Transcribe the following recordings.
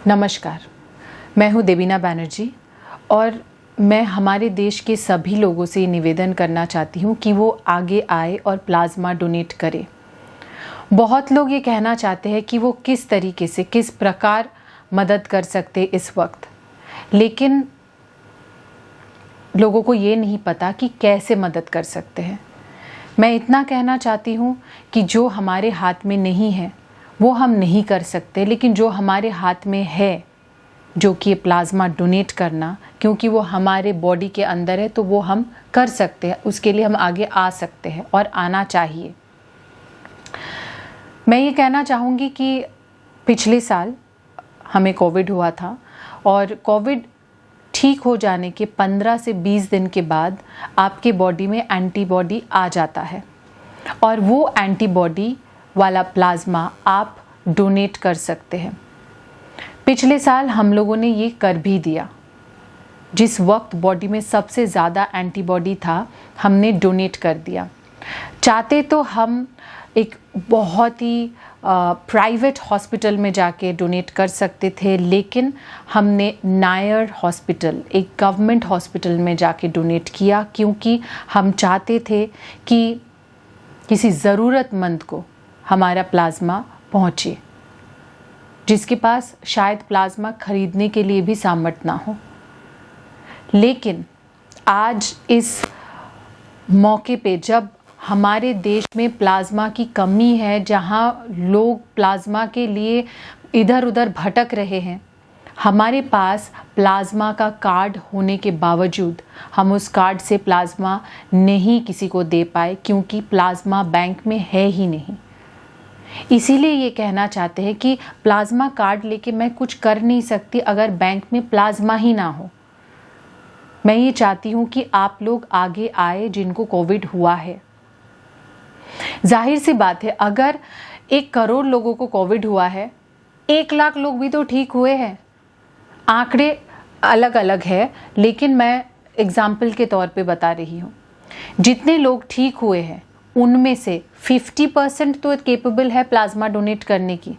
नमस्कार, मैं हूं देवीना बैनर्जी और मैं हमारे देश के सभी लोगों से निवेदन करना चाहती हूं कि वो आगे आए और प्लाज्मा डोनेट करें। बहुत लोग ये कहना चाहते हैं कि वो किस तरीके से, किस प्रकार मदद कर सकते इस वक्त, लेकिन लोगों को ये नहीं पता कि कैसे मदद कर सकते हैं। मैं इतना कहना चाहती हूँ कि जो हमारे हाथ में नहीं है वो हम नहीं कर सकते, लेकिन जो हमारे हाथ में है, जो कि प्लाज्मा डोनेट करना, क्योंकि वो हमारे बॉडी के अंदर है, तो वो हम कर सकते हैं। उसके लिए हम आगे आ सकते हैं और आना चाहिए। मैं ये कहना चाहूँगी कि पिछले साल हमें कोविड हुआ था और कोविड ठीक हो जाने के 15 से 20 दिन के बाद आपके बॉडी में एंटीबॉडी आ जाता है और वो एंटीबॉडी वाला प्लाज्मा आप डोनेट कर सकते हैं। पिछले साल हम लोगों ने ये कर भी दिया। जिस वक्त बॉडी में सबसे ज़्यादा एंटीबॉडी था, हमने डोनेट कर दिया। चाहते तो हम एक बहुत ही प्राइवेट हॉस्पिटल में जाके डोनेट कर सकते थे, लेकिन हमने नायर हॉस्पिटल, एक गवर्नमेंट हॉस्पिटल में जाके डोनेट किया, क्योंकि हम चाहते थे कि किसी ज़रूरतमंद को हमारा प्लाज्मा पहुँचे, जिसके पास शायद प्लाज्मा खरीदने के लिए भी सामर्थ्य ना हो। लेकिन आज इस मौके पे, जब हमारे देश में प्लाज्मा की कमी है, जहाँ लोग प्लाज्मा के लिए इधर उधर भटक रहे हैं, हमारे पास प्लाज्मा का कार्ड होने के बावजूद हम उस कार्ड से प्लाज्मा नहीं किसी को दे पाए, क्योंकि प्लाज्मा बैंक में है ही नहीं। इसीलिए ये कहना चाहते हैं कि प्लाज्मा कार्ड लेके मैं कुछ कर नहीं सकती अगर बैंक में प्लाज्मा ही ना हो। मैं ये चाहती हूँ कि आप लोग आगे आए जिनको कोविड हुआ है। जाहिर सी बात है, अगर 1 करोड़ लोगों को कोविड हुआ है, 1 लाख लोग भी तो ठीक हुए हैं। आंकड़े अलग अलग है, लेकिन मैं एग्जाम्पल के तौर पे बता रही हूँ। जितने लोग ठीक हुए हैं उनमें से 50% तो केपेबल है प्लाज्मा डोनेट करने की।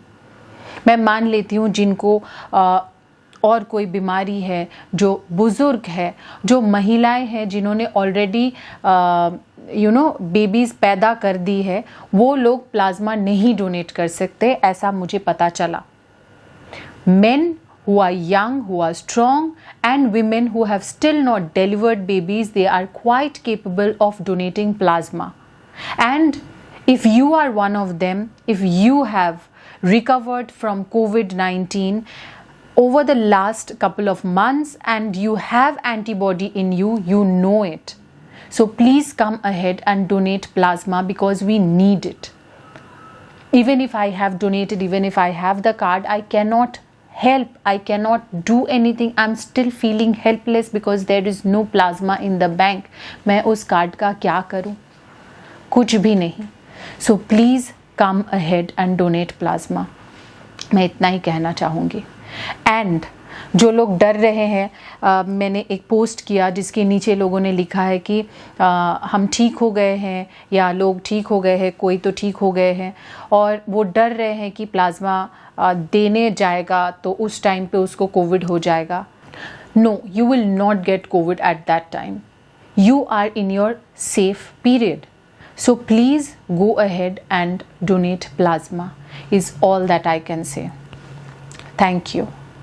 मैं मान लेती हूँ जिनको और कोई बीमारी है, जो बुज़ुर्ग है, जो महिलाएं हैं जिन्होंने ऑलरेडी बेबीज़ पैदा कर दी है, वो लोग प्लाज्मा नहीं डोनेट कर सकते, ऐसा मुझे पता चला। Main who are young, who are strong, and women who have still not delivered babies, they are quite capable of donating plasma. And if you are one of them, if you have recovered from COVID-19 over the last couple of months and you have antibody in you, you know it. So please come ahead and donate plasma, because we need it. Even if I have donated, even if I have the card, I cannot help, I cannot do anything. I'm still feeling helpless because there is no plasma in the bank. मैं उस card का क्या करूं? कुछ भी नहीं। So please come ahead and donate plasma. मैं इतना ही कहना चाहूँगी। एंड जो लोग डर रहे हैं, मैंने एक पोस्ट किया जिसके नीचे लोगों ने लिखा है कि हम ठीक हो गए हैं, या लोग ठीक हो गए हैं, कोई तो ठीक हो गए हैं, और वो डर रहे हैं कि प्लाज्मा देने जाएगा तो उस टाइम पे उसको कोविड हो जाएगा। No, you will not get Covid at that time. You are in your safe period. So please go ahead and donate plasma is all that I can say. Thank you.